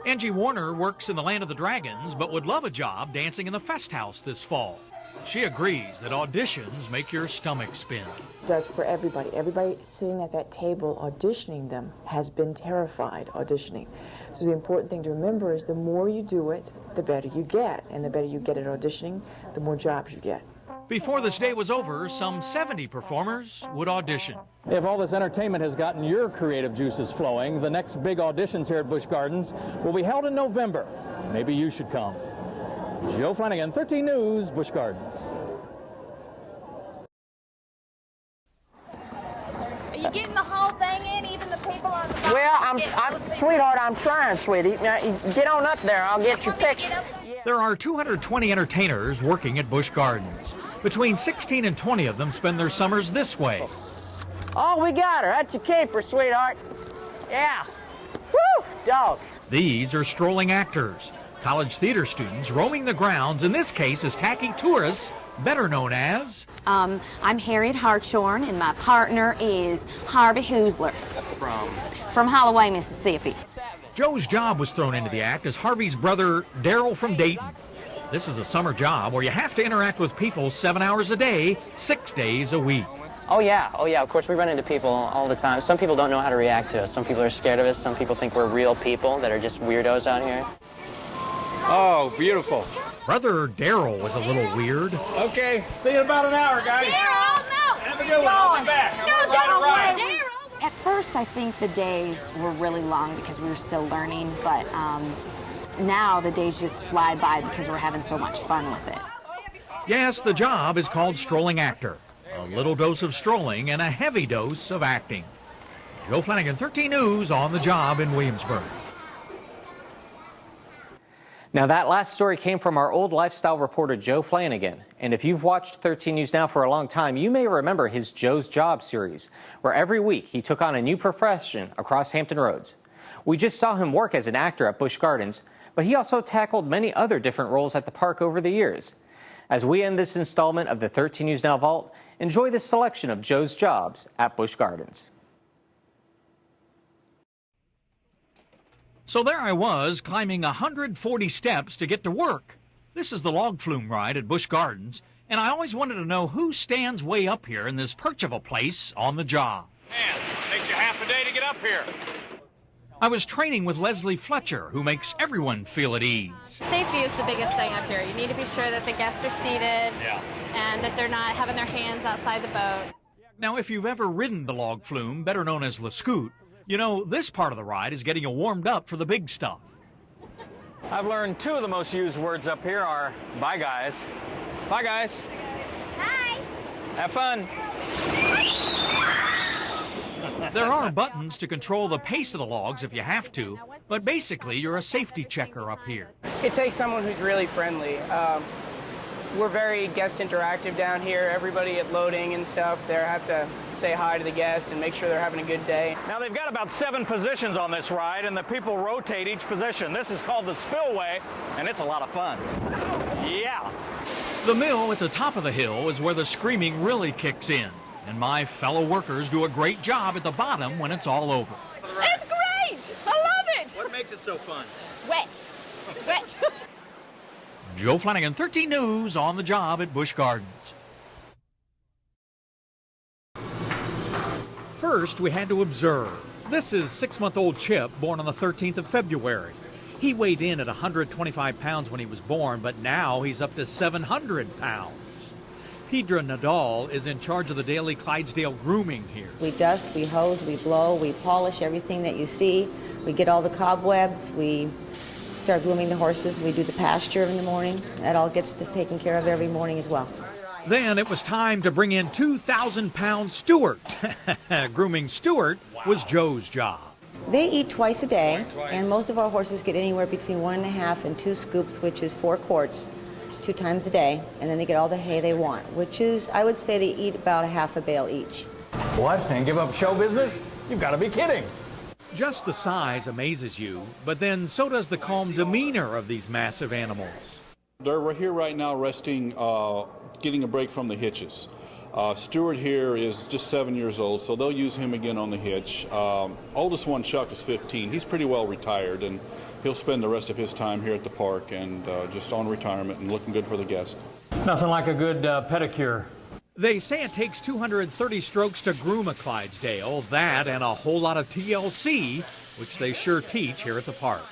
Angie Warner works in the Land of the Dragons, but would love a job dancing in the Fest House this fall. She agrees that auditions make your stomach spin. It does for everybody. Everybody sitting at that table auditioning them has been terrified auditioning. So the important thing to remember is the more you do it, the better you get. And the better you get at auditioning, the more jobs you get. Before this day was over, some 70 performers would audition. If all this entertainment has gotten your creative juices flowing, the next big auditions here at Busch Gardens will be held in November. Maybe you should come. Joe Flanagan, 13 News, Busch Gardens. Are you getting the whole thing in, even the people on the bottom? Well, sweetheart, I'm trying, sweetie. Now, get on up there. I'll get your picture. There are 220 entertainers working at Busch Gardens. Between 16 and 20 of them spend their summers this way. Oh, we got her. That's your caper, sweetheart. Yeah. Woo, dog. These are strolling actors, college theater students roaming the grounds, in this case as tacky tourists, better known as... I'm Harriet Hartshorn, and my partner is Harvey Hoosler. From Holloway, Mississippi. Joe's job was thrown into the act as Harvey's brother, Daryl from Dayton. This is a summer job where you have to interact with people 7 hours a day, 6 days a week. Oh yeah, of course we run into people all the time. Some people don't know how to react to us. Some people are scared of us. Some people think we're real people that are just weirdos out here. Oh, beautiful. Brother Daryl was a little weird. Okay, see you in about an hour, guys. Daryl, no! Have a good one. I'll be back. Daryl! At first, I think the days were really long because we were still learning, but now the days just fly by because we're having so much fun with it. Yes, the job is called strolling actor. A little dose of strolling and a heavy dose of acting. Joe Flanagan, 13 News, on the job in Williamsburg. Now that last story came from our old lifestyle reporter Joe Flanagan, and if you've watched 13 News Now for a long time, you may remember his Joe's Job series, where every week he took on a new profession across Hampton Roads. We just saw him work as an actor at Busch Gardens, but he also tackled many other different roles at the park over the years. As we end this installment of the 13 News Now Vault, enjoy this selection of Joe's Jobs at Busch Gardens. So there I was, climbing 140 steps to get to work. This is the Log Flume ride at Busch Gardens, and I always wanted to know who stands way up here in this perch of a place on the job. Man, takes you half a day to get up here. I was training with Leslie Fletcher, who makes everyone feel at ease. Safety is the biggest thing up here. You need to be sure that the guests are seated and that they're not having their hands outside the boat. Now, if you've ever ridden the Log Flume, better known as Le Scoot, you know this part of the ride is getting you warmed up for the big stuff. I've learned two of the most used words up here are bye, guys. Bye, guys. Bye. Have fun. There are buttons to control the pace of the logs if you have to, but basically you're a safety checker up here. It takes someone who's really friendly. We're very guest interactive down here. Everybody at loading and stuff, they have to say hi to the guests and make sure they're having a good day. Now they've got about 7 positions on this ride, and the people rotate each position. This is called the spillway, and it's a lot of fun. Yeah. The mill at the top of the hill is where the screaming really kicks in, and my fellow workers do a great job at the bottom when it's all over. It's great! I love it! What makes it so fun? Wet. Wet. Joe Flanagan, 13 News, on the job at Busch Gardens. First, we had to observe. This is 6-month-old Chip, born on the 13th of February. He weighed in at 125 pounds when he was born, but now he's up to 700 pounds. Pedra Nadal is in charge of the daily Clydesdale grooming here. We dust, we hose, we blow, we polish everything that you see. We get all the cobwebs, we start grooming the horses, we do the pasture in the morning. That all gets taken care of every morning as well. Then it was time to bring in 2,000-pound Stuart. Grooming Stuart was Joe's job. They eat twice a day, and most of our horses get anywhere between 1.5 and 2 scoops, which is 4 quarts, 2 times a day, and then they get all the hay they want, which is, I would say they eat about a half a bale each. What? And give up show business? You've got to be kidding. Just the size amazes you, but then so does the calm demeanor of these massive animals. We're here right now resting, getting a break from the hitches. Stuart here is just 7 years old, so they'll use him again on the hitch. Oldest one, Chuck, is 15. He's pretty well retired, and he'll spend the rest of his time here at the park and just on retirement and looking good for the guests. Nothing like a good pedicure. They say it takes 230 strokes to groom a Clydesdale, that and a whole lot of TLC, which they sure teach here at the park.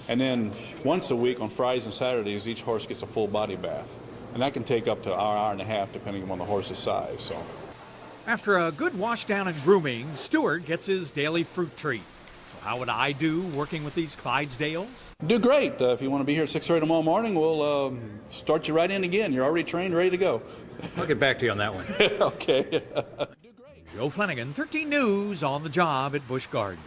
And then once a week on Fridays and Saturdays, each horse gets a full body bath. And that can take up to an hour, hour and a half, depending on the horse's size. So, after a good wash down and grooming, Stuart gets his daily fruit treat. So how would I do working with these Clydesdales? do great. If you want to be here at 6:30 tomorrow morning, we'll start you right in again. You're already trained, ready to go. I'll get back to you on that one. Okay. Joe Flanagan, 13 News, on the job at Busch Gardens.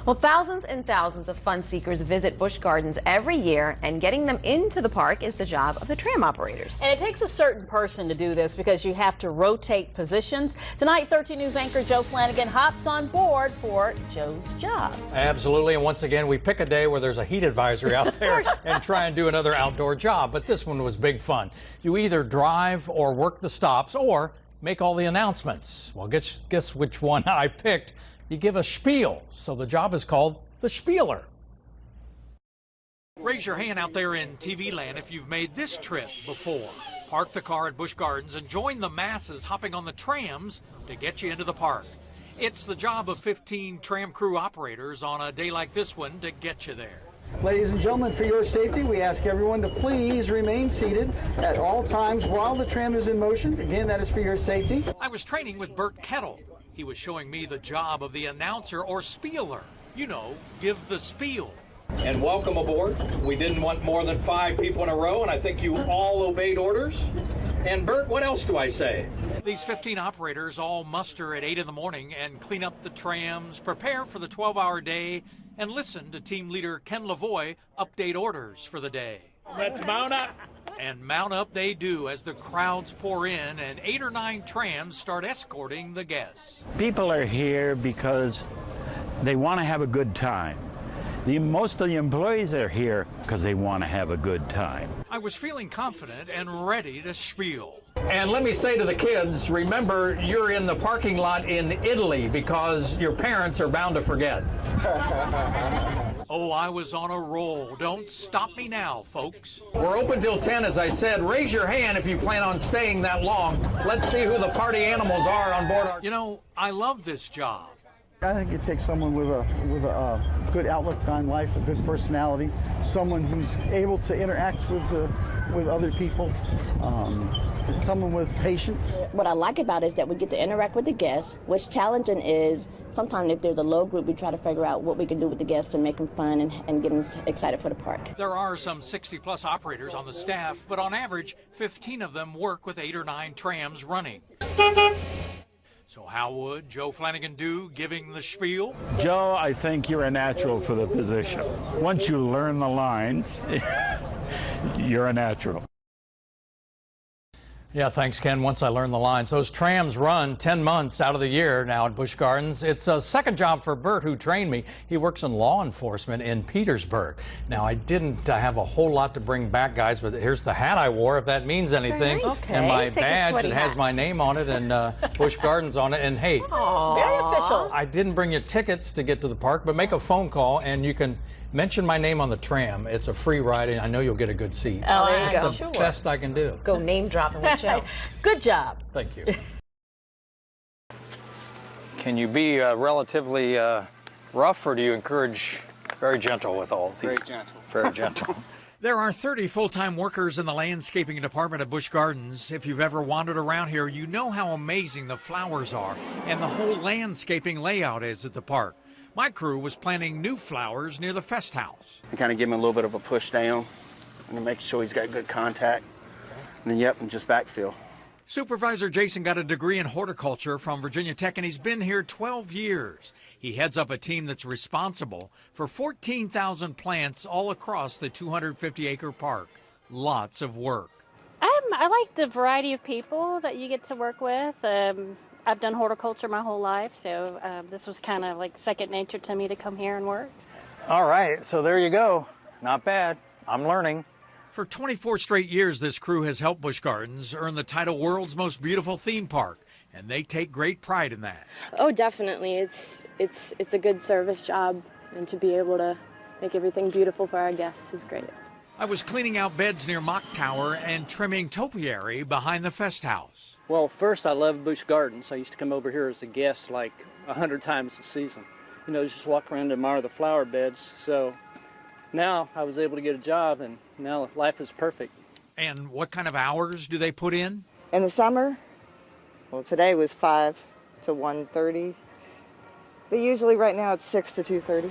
Well, thousands and thousands of fun seekers visit Busch Gardens every year, and getting them into the park is the job of the tram operators. And it takes a certain person to do this because you have to rotate positions. Tonight, 13 News anchor Joe Flanagan hops on board for Joe's job. Absolutely, and once again, we pick a day where there's a heat advisory out there and try and do another outdoor job. But this one was big fun. You either drive or work the stops or make all the announcements. Well, guess which one I picked. You give a spiel, so the job is called the Spieler. Raise your hand out there in TV land if you've made this trip before. Park the car at Busch Gardens and join the masses hopping on the trams to get you into the park. It's the job of 15 tram crew operators on a day like this one to get you there. Ladies and gentlemen, for your safety, we ask everyone to please remain seated at all times while the tram is in motion. Again, that is for your safety. I was training with Bert Kettle. He was showing me the job of the announcer or spieler. You know, give the spiel. And welcome aboard. We didn't want more than 5 people in a row, and I think you all obeyed orders. And Bert, what else do I say? These 15 operators all muster at 8 in the morning and clean up the trams, prepare for the 12-hour day, and listen to team leader Ken Lavoie update orders for the day. Let's mount up. And mount up they do as the crowds pour in and 8 or 9 trams start escorting the guests. People are here because they want to have a good time. Most of the employees are here because they want to have a good time. I was feeling confident and ready to spiel. And let me say to the kids, remember, you're in the parking lot in Italy because your parents are bound to forget. Oh, I was on a roll. Don't stop me now, folks. We're open till 10, as I said. Raise your hand if you plan on staying that long. Let's see who the party animals are on board. You know, I love this job. I think it takes someone with a good outlook on life, a good personality, someone who's able to interact with other people, someone with patience. What I like about it is that we get to interact with the guests. What's challenging is sometimes if there's a low group, we try to figure out what we can do with the guests to make them fun and get them excited for the park. There are some 60-plus operators on the staff, but on average, 15 of them work with 8 or 9 trams running. So how would Joe Flanagan do giving the spiel? Joe, I think you're a natural for the position. Once you learn the lines, you're a natural. Yeah, thanks, Ken. Once I learned the lines. Those trams run 10 months out of the year now at Busch Gardens. It's a second job for Bert, who trained me. He works in law enforcement in Petersburg. Now, I didn't have a whole lot to bring back, guys, but here's the hat I wore, if that means anything. Okay. And my badge, it has my name on it and Busch Gardens on it. And hey, very official. I didn't bring you tickets to get to the park, but make a phone call and you can mention my name on the tram. It's a free ride, and I know you'll get a good seat. Oh, there you go. That's the best I can do. Go name dropping with Joe. Good job. Thank you. Can you be relatively rough, or do you encourage very gentle with all? Very gentle. Very gentle. There are 30 full-time workers in the landscaping department at Busch Gardens. If you've ever wandered around here, you know how amazing the flowers are and the whole landscaping layout is at the park. My crew was planting new flowers near the Fest House. And kind of give him a little bit of a push down and make sure he's got good contact. And then, and just backfill. Supervisor Jason got a degree in horticulture from Virginia Tech, and he's been here 12 years. He heads up a team that's responsible for 14,000 plants all across the 250-acre park. Lots of work. I like the variety of people that you get to work with. I've done horticulture my whole life, so this was kind of like second nature to me to come here and work. All right, so there you go. Not bad. I'm learning. For 24 straight years, this crew has helped Busch Gardens earn the title World's Most Beautiful Theme Park, and they take great pride in that. Oh, definitely. It's a good service job, and to be able to make everything beautiful for our guests is great. I was cleaning out beds near Mock Tower and trimming topiary behind the Fest House. Well, first I loved Busch Gardens. I used to come over here as a guest like 100 times a season. You know, just walk around and admire the flower beds. So now I was able to get a job, and now life is perfect. And what kind of hours do they put in? In the summer, well, today was 5 to 1:30, but usually right now it's 6 to 2:30.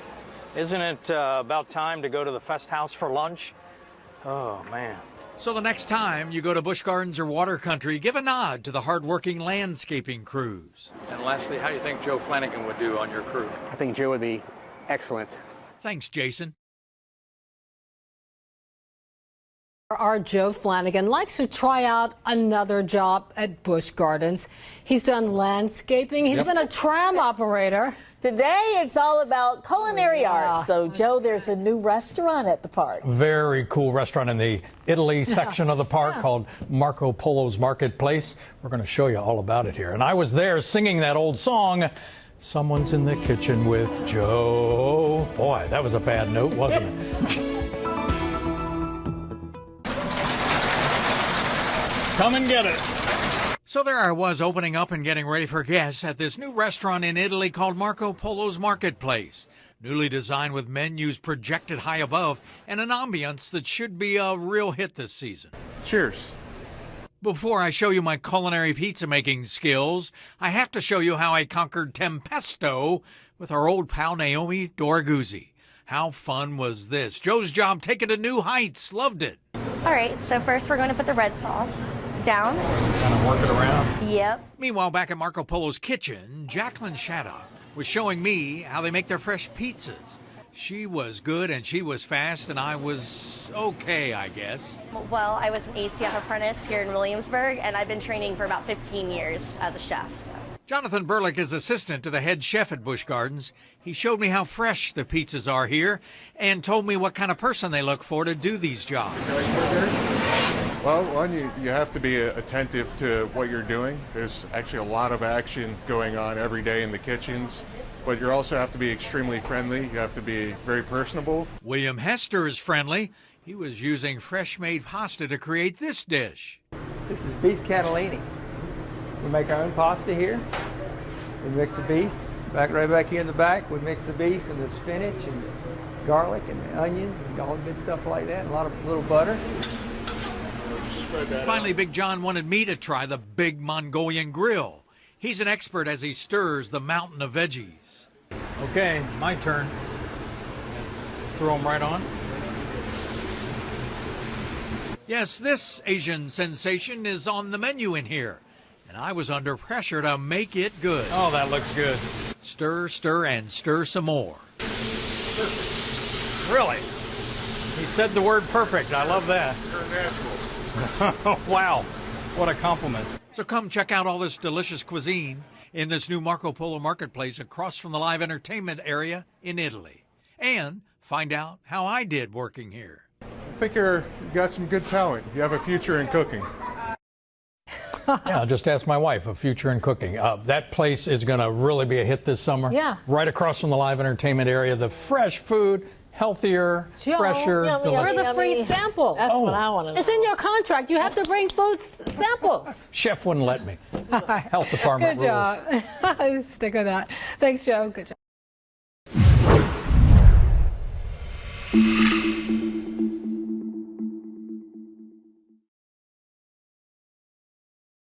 Isn't it about time to go to the Fest House for lunch? Oh, man. So the next time you go to Busch Gardens or Water Country, give a nod to the hardworking landscaping crews. And lastly, how do you think Joe Flanagan would do on your crew? I think Joe would be excellent. Thanks, Jason. Our Joe Flanagan likes to try out another job at Busch Gardens. He's done landscaping. He's been a tram operator. Today, it's all about culinary art. So, Joe, there's a new restaurant at the park. Very cool restaurant in the Italy section of the park called Marco Polo's Marketplace. We're going to show you all about it here. And I was there singing that old song, Someone's in the Kitchen with Joe. Boy, that was a bad note, wasn't it? Come and get it. So there I was, opening up and getting ready for guests at this new restaurant in Italy called Marco Polo's Marketplace. Newly designed with menus projected high above and an ambiance that should be a real hit this season. Cheers. Before I show you my culinary pizza making skills, I have to show you how I conquered Tempesto with our old pal Naomi Doraguzzi. How fun was this? Joe's job taken to new heights. Loved it. All right, so first we're going to put the red sauce down. Kind of work it around. Yep. Meanwhile, back at Marco Polo's kitchen, Jacqueline Shattuck was showing me how they make their fresh pizzas. She was good and she was fast, and I was okay, I guess. Well, I was an ACF apprentice here in Williamsburg, and I've been training for about 15 years as a chef. So. Jonathan Burlick is assistant to the head chef at Busch Gardens. He showed me how fresh the pizzas are here and told me what kind of person they look for to do these jobs. Well, one, you have to be attentive to what you're doing. There's actually a lot of action going on every day in the kitchens, but you also have to be extremely friendly. You have to be very personable. William Hester is friendly. He was using fresh-made pasta to create this dish. This is beef cannellini. We make our own pasta here. We mix the beef. Right back here in the back, we mix the beef and the spinach and garlic and the onions and all the good stuff like that. And a lot of little butter. Finally, Big John wanted me to try the Big Mongolian Grill. He's an expert as he stirs the mountain of veggies. Okay, my turn. Throw them right on. Yes, this Asian sensation is on the menu in here. And I was under pressure to make it good. Oh, that looks good. Stir, stir, and stir some more. Perfect. Really? He said the word perfect. I love that. You're natural. Wow. What a compliment. So come check out all this delicious cuisine in this new Marco Polo Marketplace across from the live entertainment area in Italy. And find out how I did working here. I think you've got some good talent. You have a future in cooking. Yeah, just ask my wife, a future in cooking. That place is going to really be a hit this summer. Yeah. Right across from the live entertainment area, the fresh food healthier, Joe, fresher, where are delicious. the free samples? That's what I want to know. It's in your contract. You have to bring food samples. Chef wouldn't let me. Health department Good job. Stick with that. Thanks, Joe. Good job.